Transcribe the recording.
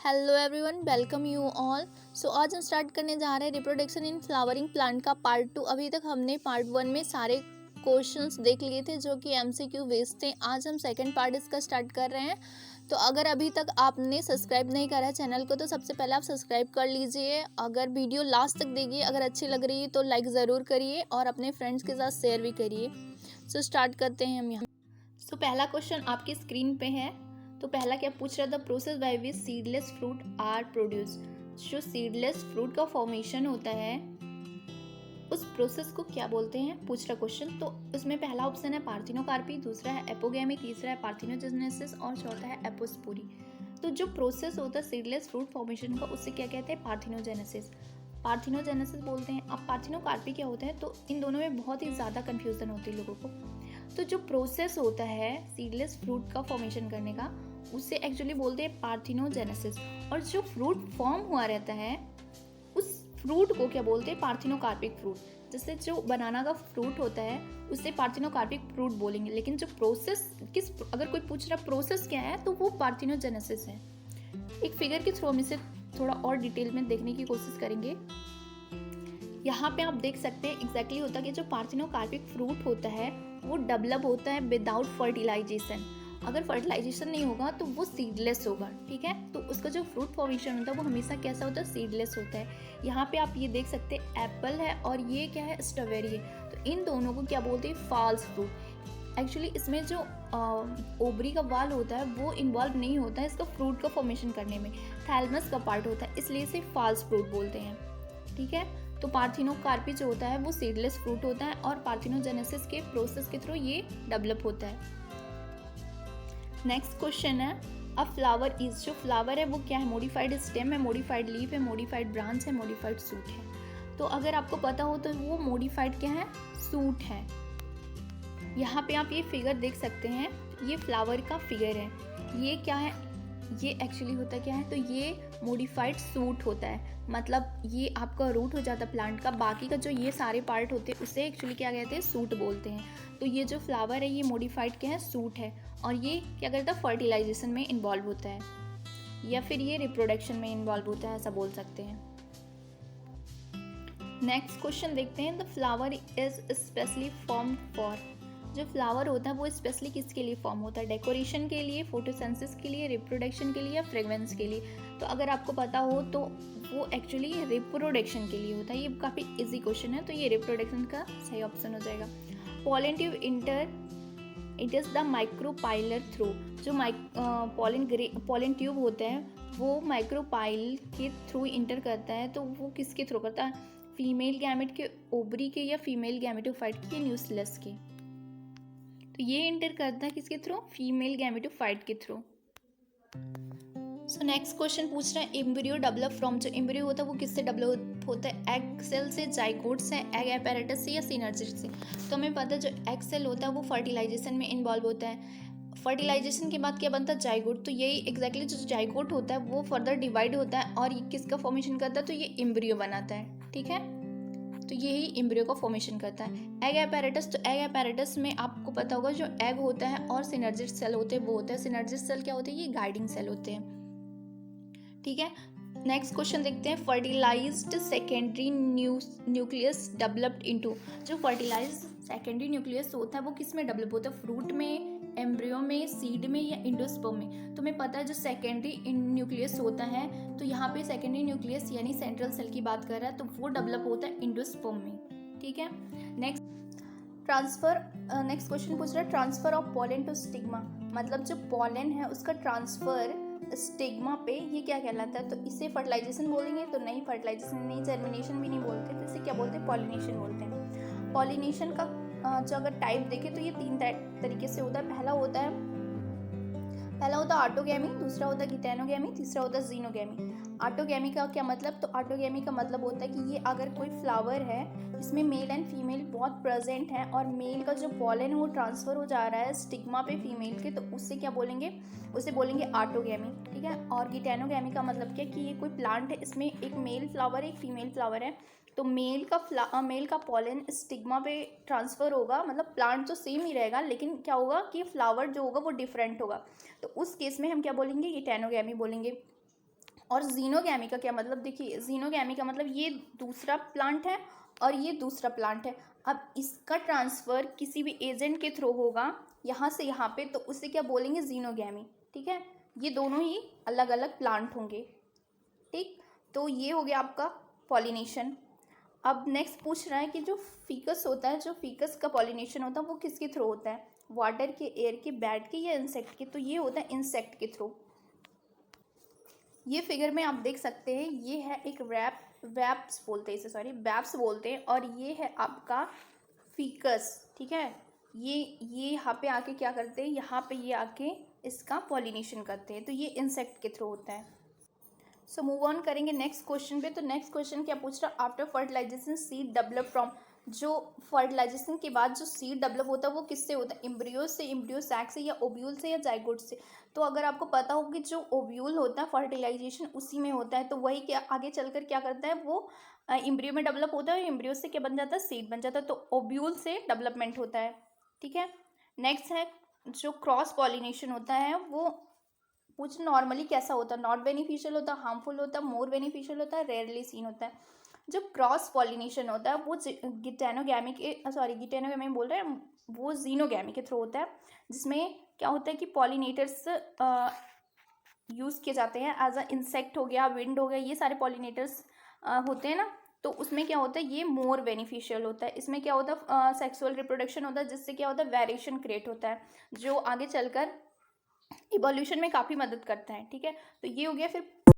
Hello everyone, welcome you all. So आज हम start करने जा रहे हैं रिप्रोडक्शन इन फ्लावरिंग प्लांट का पार्ट 2। अभी तक हमने पार्ट 1 में सारे क्वेश्चंस देख लिए थे जो कि एमसीक्यू बेस्ड थे। आज हम सेकंड पार्ट इसका स्टार्ट कर रहे हैं। तो अगर अभी तक आपने सब्सक्राइब नहीं करा है चैनल को तो सबसे पहले आप सब्सक्राइब कर लीजिए। अगर वीडियो लास्ट तक देखिए, अगर अच्छी लग रही है तो लाइक ज़रूर करिए और अपने फ्रेंड्स के साथ शेयर भी करिए। सो स्टार्ट करते हैं हम यहाँ। सो पहला क्वेश्चन आपकी स्क्रीन पे है। तो पहला क्या पूछ रहा था, process by which seedless fruit are produce. जो सीडलेस फ्रूट का फॉर्मेशन होता है उस प्रोसेस को क्या बोलते हैं, पूछ रहा क्वेश्चन। तो उसमें पहला ऑप्शन है पार्थिनोकार्पी, दूसरा है एपोगेमी, तीसरा है पार्थिनोजेनेसिस और चौथा है एपोस्पोरी। तो जो प्रोसेस होता है सीडलेस फ्रूट फॉर्मेशन का उससे क्या कहते हैं, पार्थिनोजेनेसिस। पार्थिनोजेनेसिस बोलते हैं। अब पार्थिनोकार्पी क्या होता है, तो इन दोनों में बहुत ही ज़्यादा कन्फ्यूज़न होती है लोगों को। तो जो प्रोसेस होता है सीडलेस फ्रूट का फॉर्मेशन करने का उससे एक्चुअली बोलते हैं पार्थिनोजेनेसिस। और जो फ्रूट फॉर्म हुआ रहता है उस फ्रूट को क्या बोलते हैं, पार्थिनोकार्पिक फ्रूट। जैसे जो बनाना का फ्रूट होता है उससे पार्थिनोकार्पिक फ्रूट बोलेंगे। लेकिन जो प्रोसेस अगर कोई पूछ रहा प्रोसेस क्या है तो वो पार्थिनोजेनेसिस है। एक फिगर के थ्रू हम इसे थोड़ा और डिटेल में देखने की कोशिश करेंगे। यहाँ पे आप देख सकते हैं एग्जैक्टली होता है कि जो पार्थिनोकार्पिक फ्रूट होता है वो डेवलप होता है विदाउट फर्टिलाइजेशन। अगर फर्टिलाइजेशन नहीं होगा तो वो सीडलेस होगा, ठीक है। तो उसका जो फ्रूट फॉर्मेशन होता है वो हमेशा कैसा होता है, सीडलेस होता है। यहाँ पे आप ये देख सकते हैं एप्पल है और ये क्या है, स्ट्रॉबेरी है। तो इन दोनों को क्या बोलते हैं, फॉल्स फ्रूट। एक्चुअली इसमें जो ओवरी का वाल होता है वो इन्वॉल्व नहीं होता है इसका फ्रूट का फॉर्मेशन करने में, थैलमस का पार्ट होता है, इसलिए इसे फॉल्स फ्रूट बोलते हैं, ठीक है। तो पार्थिनोकार्पी जो होता है वो सीडलेस फ्रूट होता है और पार्थिनोजेनेसिस के प्रोसेस के थ्रू ये डेवलप होता है। नेक्स्ट क्वेश्चन है, अ फ्लावर इज। जो फ्लावर है वो क्या है, मॉडिफाइड स्टेम है, मॉडिफाइड लीफ है, मॉडिफाइड ब्रांच है, मॉडिफाइड सूट है। तो अगर आपको पता हो तो वो मॉडिफाइड क्या है, सूट है। यहाँ पे आप ये फिगर देख सकते हैं, ये फ्लावर का फिगर है। ये क्या है, ये एक्चुअली होता क्या है, तो ये मॉडिफाइड सूट होता है। मतलब ये आपका रूट हो जाता है प्लांट का, बाकी का जो ये सारे पार्ट होते हैं उसे एक्चुअली क्या कहते हैं, सूट बोलते हैं। तो ये जो फ्लावर है ये मॉडिफाइड क्या है, सूट है। और ये क्या करता है, फर्टिलाइजेशन में इन्वॉल्व होता है या फिर ये रिप्रोडक्शन में इन्वॉल्व होता है, ऐसा बोल सकते हैं। नेक्स्ट क्वेश्चन देखते हैं, the flower is specially formed for. जो फ्लावर होता है वो स्पेशली किसके लिए फॉर्म होता है, डेकोरेशन के लिए, फोटोसिंथेसिस के लिए, रिप्रोडक्शन के लिए या फ्रेग्रेंस के लिए। तो अगर आपको पता हो तो वो एक्चुअली रिप्रोडक्शन के लिए होता है। ये काफ़ी इजी क्वेश्चन है तो ये रिप्रोडक्शन का सही ऑप्शन हो जाएगा। Pollen tube it is the micropylar through. जो पॉलन ट्यूब होता है वो माइक्रोपाइल के थ्रू इंटर करता है। तो वो किसके थ्रू करता है, फीमेल गैमेट के ओवरी के या फीमेल गैमेटोफाइट के, न्यूक्लियस के। तो ये इंटर करता है किसके थ्रू, फीमेल गैमेटोफाइट के थ्रू। सो नेक्स्ट क्वेश्चन पूछ रहा है, एम्ब्रियो डेवलप फ्रॉम। जो एम्ब्रियो होता है वो किससे डेवलप होता है, एग सेल से, जाइगोट से, एग एपेरेटस से या सिनर्जिड से। तो हमें पता है जो एग सेल होता है वो फर्टिलाइजेशन में इन्वॉल्व होता है। फर्टिलाइजेशन के बाद क्या बनता है, जाइगोट। तो यही एग्जैक्टली जो जाइगोट होता है वो फर्दर डिवाइड होता है और ये किसका फॉर्मेशन करता है, तो ये एम्ब्रियो बनाता है, ठीक है। तो यही एम्ब्रियो का फॉर्मेशन करता है। एग एपेरेटस, तो एग एपेरेटस में आपको पता होगा जो एग होता है और सिनर्जिड सेल होते हैं वो होता है, सिनर्जिड सेल क्या होते हैं, ये गाइडिंग सेल होते हैं, ठीक है। नेक्स्ट क्वेश्चन देखते हैं, fertilised secondary nucleus developed into. जो फर्टिलाइज्ड सेकेंडरी न्यूक्लियस होता है वो किस में डेवलप होता है, फ्रूट में, एम्ब्रियो में, सीड में या इंडोस्पर्म में। तो हमें पता है जो सेकेंडरी न्यूक्लियस होता है तो यहाँ पे सेकेंडरी न्यूक्लियस यानी सेंट्रल सेल की बात कर रहा है तो वो डेवलप होता है इंडोस्पर्म में, ठीक है। नेक्स्ट क्वेश्चन पूछ रहा है, transfer of pollen to stigma. मतलब जो पॉलन है उसका ट्रांसफर स्टिग्मा पे, ये क्या कहलाता है, तो इसे फर्टिलाइजेशन बोलेंगे तो नहीं, फर्टिलाइजेशन नहीं, जर्मिनेशन भी नहीं बोलते, तो इसे क्या बोलते हैं, पॉलिनेशन बोलते हैं। पॉलिनेशन का जो अगर टाइप देखें तो ये 3 तरीके से होता है। पहला होता है ऑटोगैमी, दूसरा होता है गिटेनोगैमी, तीसरा होता है जीनोगैमी। ऑटोगैमी का क्या मतलब, तो ऑटोगैमी का मतलब होता है कि ये अगर कोई फ्लावर है इसमें मेल एंड फीमेल बहुत प्रेजेंट है और मेल का जो पॉलन है वो ट्रांसफर हो जा रहा है स्टिग्मा पे फीमेल के, तो उससे क्या बोलेंगे, उसे बोलेंगे ऑटोगैमी, ठीक है। और गिटेनोगैमी का मतलब क्या, कि ये कोई प्लांट है इसमें एक मेल फ्लावर है एक फीमेल फ्लावर है, तो मेल का पॉलन स्टिग्मा पे ट्रांसफ़र होगा। मतलब प्लांट तो सेम ही रहेगा लेकिन क्या होगा कि फ्लावर जो होगा वो डिफरेंट होगा, तो उस केस में हम क्या बोलेंगे, गिटेनोगैमी बोलेंगे। और जीनोगैमी का क्या मतलब, देखिए जीनोगैमी का मतलब ये दूसरा प्लांट है और ये दूसरा प्लांट है। अब इसका ट्रांसफ़र किसी भी एजेंट के थ्रू होगा यहाँ से यहाँ पे, तो उसे क्या बोलेंगे, जीनोगैमी। ठीक है, ये दोनों ही अलग अलग प्लांट होंगे। ठीक, तो ये हो गया आपका पॉलिनेशन। अब नेक्स्ट पूछ रहा है कि जो फीकस होता है, जो फीकस का पॉलिनेशन होता है वो किसके थ्रू होता है, वाटर के, एयर के, बैट के या इंसेक्ट के? तो ये होता है इंसेक्ट के थ्रू। ये फिगर में आप देख सकते हैं, ये है एक वैप्स बोलते हैं इसे, सॉरी वैप्स बोलते हैं, और ये है आपका फीकस। ठीक है, ये यहाँ पे आके क्या करते हैं, यहाँ पे ये आके इसका पॉलिनेशन करते हैं, तो ये इंसेक्ट के थ्रू होता है। सो मूव ऑन करेंगे नेक्स्ट क्वेश्चन पे। तो नेक्स्ट क्वेश्चन क्या पूछ रहा है, after fertilisation seed develop from, जो फर्टिलाइजेशन के बाद जो सीड डेवलप होता है वो किससे होता है, एम्ब्रियो से, एम्ब्रियो सैक से, या ओव्यूल से, या जाइगोट से? तो अगर आपको पता हो कि जो ओव्यूल होता है फर्टिलाइजेशन उसी में होता है, तो वही क्या आगे चलकर क्या करता है, वो एम्ब्रियो में डेवलप होता है, और एम्ब्रियो से क्या बन जाता है, सीड बन जाता है, तो ओव्यूल से डेवलपमेंट होता है। ठीक है, नेक्स्ट है जो क्रॉस पॉलिनेशन होता है वो पूछ नॉर्मली कैसा होता है, नॉट बेनिफिशियल होता है, हार्मफुल होता है, मोर बेनिफिशियल होता है, रेयरली सीन होता है। जो क्रॉस पॉलिनेशन होता है वो गिटेनोगैमी के, सॉरी गिटेनोगैमी बोल रहे हैं, वो जीनोगैमी के थ्रू होता है, जिसमें क्या होता है कि पॉलिनेटर्स यूज़ किए जाते हैं, एज अ इंसेक्ट हो गया, विंड हो गया, ये सारे पॉलिनेटर्स होते हैं ना, तो उसमें क्या होता है, ये मोर बेनिफिशियल होता है। इसमें क्या होता है, सेक्सुअल रिप्रोडक्शन होता है, जिससे क्या होता है, वेरिएशन क्रिएट होता है, जो आगे चलकर इवोल्यूशन में काफ़ी मदद करता है। ठीक है, तो ये हो गया। फिर